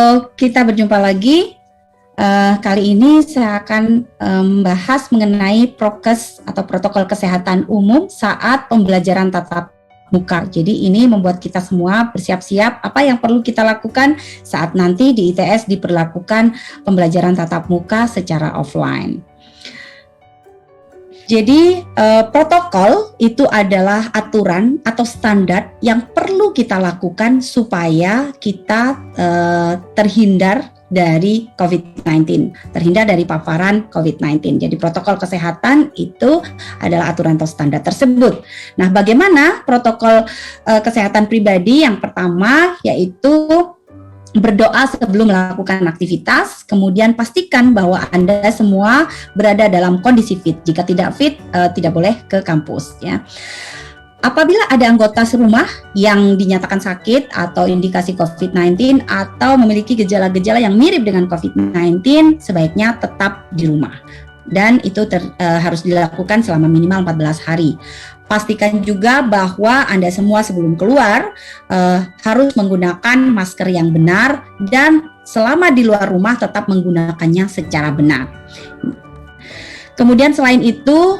Halo, kita berjumpa lagi. Kali ini saya akan membahas mengenai prokes atau protokol kesehatan umum saat pembelajaran tatap muka. Jadi ini membuat kita semua bersiap-siap apa yang perlu kita lakukan saat nanti di ITS diberlakukan pembelajaran tatap muka secara offline. Jadi protokol itu adalah aturan atau standar yang perlu kita lakukan supaya kita terhindar dari COVID-19, terhindar dari paparan COVID-19. Jadi protokol kesehatan itu adalah aturan atau standar tersebut. Nah, bagaimana protokol kesehatan pribadi? Yang pertama yaitu berdoa sebelum melakukan aktivitas, kemudian pastikan bahwa Anda semua berada dalam kondisi fit. Jika tidak fit, tidak boleh ke kampus, ya. Apabila ada anggota serumah yang dinyatakan sakit atau indikasi COVID-19 atau memiliki gejala-gejala yang mirip dengan COVID-19, sebaiknya tetap di rumah. Dan itu harus dilakukan selama minimal 14 hari. Pastikan juga bahwa Anda semua sebelum keluar harus menggunakan masker yang benar dan selama di luar rumah tetap menggunakannya secara benar. Kemudian selain itu,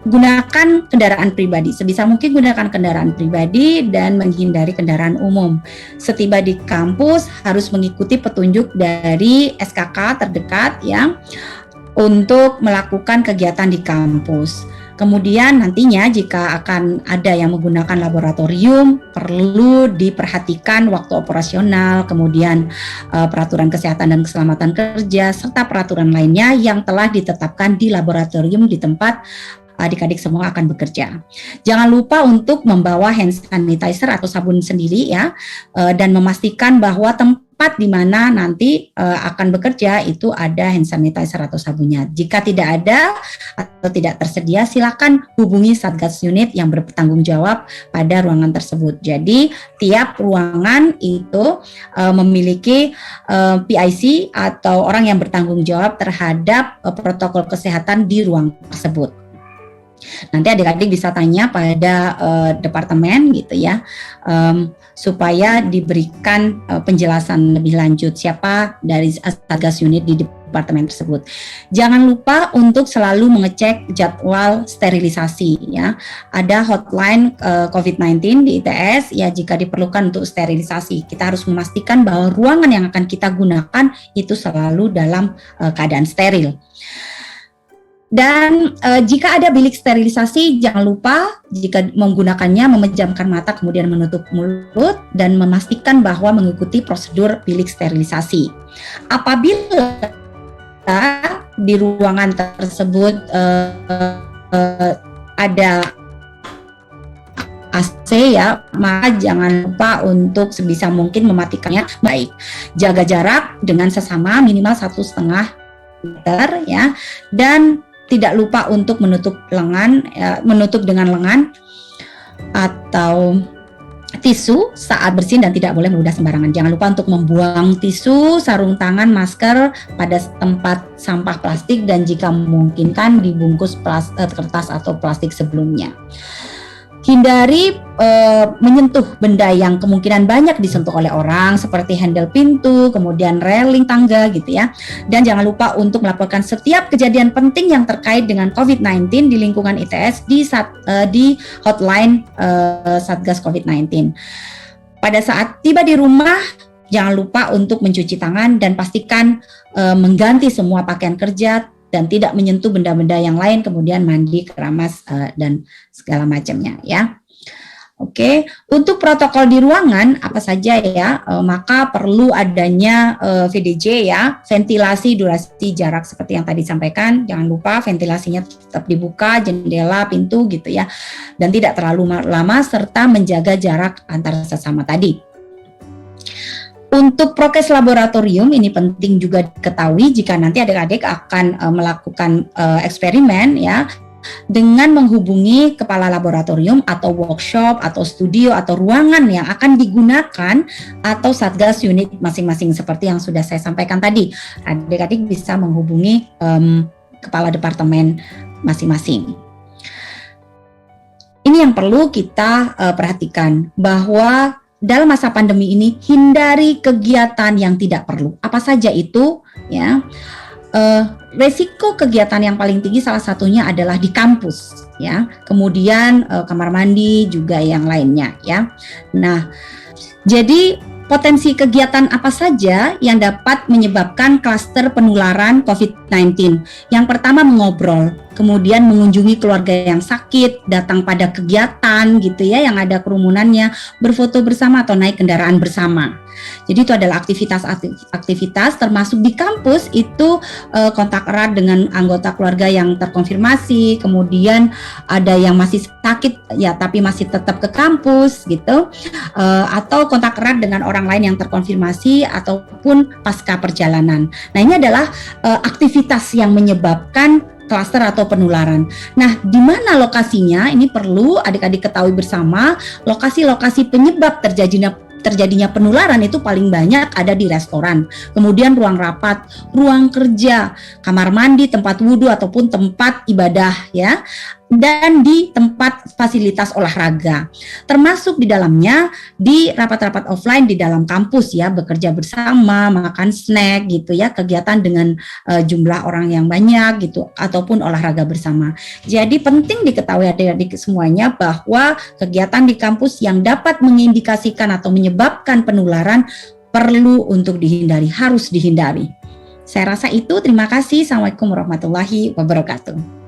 gunakan kendaraan pribadi. Sebisa mungkin gunakan kendaraan pribadi dan menghindari kendaraan umum. Setiba di kampus harus mengikuti petunjuk dari SKK terdekat ya untuk melakukan kegiatan di kampus. Kemudian nantinya jika akan ada yang menggunakan laboratorium, perlu diperhatikan waktu operasional, kemudian peraturan kesehatan dan keselamatan kerja, serta peraturan lainnya yang telah ditetapkan di laboratorium di tempat adik-adik semua akan bekerja. Jangan lupa untuk membawa hand sanitizer atau sabun sendiri ya, dan memastikan bahwa tempat di mana nanti akan bekerja itu ada hand sanitizer atau sabunnya. Jika tidak ada atau tidak tersedia, silakan hubungi Satgas Unit yang bertanggung jawab pada ruangan tersebut. Jadi tiap ruangan itu memiliki PIC atau orang yang bertanggung jawab terhadap protokol kesehatan di ruang tersebut. Nanti adik-adik bisa tanya pada departemen gitu ya, supaya diberikan penjelasan lebih lanjut siapa dari Satgas Unit di departemen tersebut. Jangan lupa untuk selalu mengecek jadwal sterilisasi ya. Ada hotline COVID-19 di ITS ya, jika diperlukan untuk sterilisasi. Kita harus memastikan bahwa ruangan yang akan kita gunakan itu selalu dalam keadaan steril. Dan jika ada bilik sterilisasi, jangan lupa jika menggunakannya memejamkan mata kemudian menutup mulut dan memastikan bahwa mengikuti prosedur bilik sterilisasi. Apabila di ruangan tersebut ada AC ya, maka jangan lupa untuk sebisa mungkin mematikannya baik. Jaga jarak dengan sesama minimal 1,5 meter ya, dan tidak lupa untuk menutup lengan, menutup dengan lengan atau tisu saat bersin dan tidak boleh meludah sembarangan. Jangan lupa untuk membuang tisu, sarung tangan, masker pada tempat sampah plastik dan jika memungkinkan dibungkus kertas atau plastik sebelumnya. Hindari menyentuh benda yang kemungkinan banyak disentuh oleh orang seperti handle pintu, kemudian railing tangga gitu ya. Dan jangan lupa untuk melaporkan setiap kejadian penting yang terkait dengan COVID-19 di lingkungan ITS di hotline Satgas COVID-19. Pada saat tiba di rumah, jangan lupa untuk mencuci tangan dan pastikan mengganti semua pakaian kerja dan tidak menyentuh benda-benda yang lain, kemudian mandi, keramas, dan segala macamnya ya. Oke, untuk protokol di ruangan apa saja ya, maka perlu adanya VDJ ya, ventilasi, durasi, jarak seperti yang tadi disampaikan. Jangan lupa ventilasinya tetap dibuka, jendela, pintu gitu ya, dan tidak terlalu lama serta menjaga jarak antar sesama tadi. Untuk prokes laboratorium ini penting juga diketahui jika nanti adik-adik akan melakukan eksperimen ya, dengan menghubungi kepala laboratorium atau workshop atau studio atau ruangan yang akan digunakan atau Satgas Unit masing-masing seperti yang sudah saya sampaikan tadi. Adik-adik bisa menghubungi kepala departemen masing-masing. Ini yang perlu kita perhatikan bahwa dalam masa pandemi ini hindari kegiatan yang tidak perlu. Apa saja itu? Ya, resiko kegiatan yang paling tinggi salah satunya adalah di kampus, ya. Kemudian kamar mandi juga yang lainnya, ya. Nah, jadi potensi kegiatan apa saja yang dapat menyebabkan klaster penularan COVID-19? Yang pertama mengobrol, kemudian mengunjungi keluarga yang sakit, datang pada kegiatan gitu ya yang ada kerumunannya, berfoto bersama atau naik kendaraan bersama. Jadi itu adalah aktivitas termasuk di kampus itu kontak erat dengan anggota keluarga yang terkonfirmasi, kemudian ada yang masih sakit ya tapi masih tetap ke kampus gitu, atau kontak erat dengan orang lain yang terkonfirmasi ataupun pasca perjalanan. Nah, ini adalah aktivitas yang menyebabkan klaster atau penularan. Nah, di mana lokasinya? Ini perlu adik-adik ketahui bersama, lokasi-lokasi penyebab terjadinya penularan itu paling banyak ada di restoran, kemudian ruang rapat, ruang kerja, kamar mandi, tempat wudhu ataupun tempat ibadah ya, dan di tempat fasilitas olahraga. Termasuk di dalamnya di rapat-rapat offline di dalam kampus ya, bekerja bersama, makan snack gitu ya, kegiatan dengan jumlah orang yang banyak gitu ataupun olahraga bersama. Jadi penting diketahui adik-adik semuanya bahwa kegiatan di kampus yang dapat mengindikasikan atau menyebabkan penularan perlu untuk dihindari, harus dihindari. Saya rasa itu. Terima kasih. Assalamualaikum warahmatullahi wabarakatuh.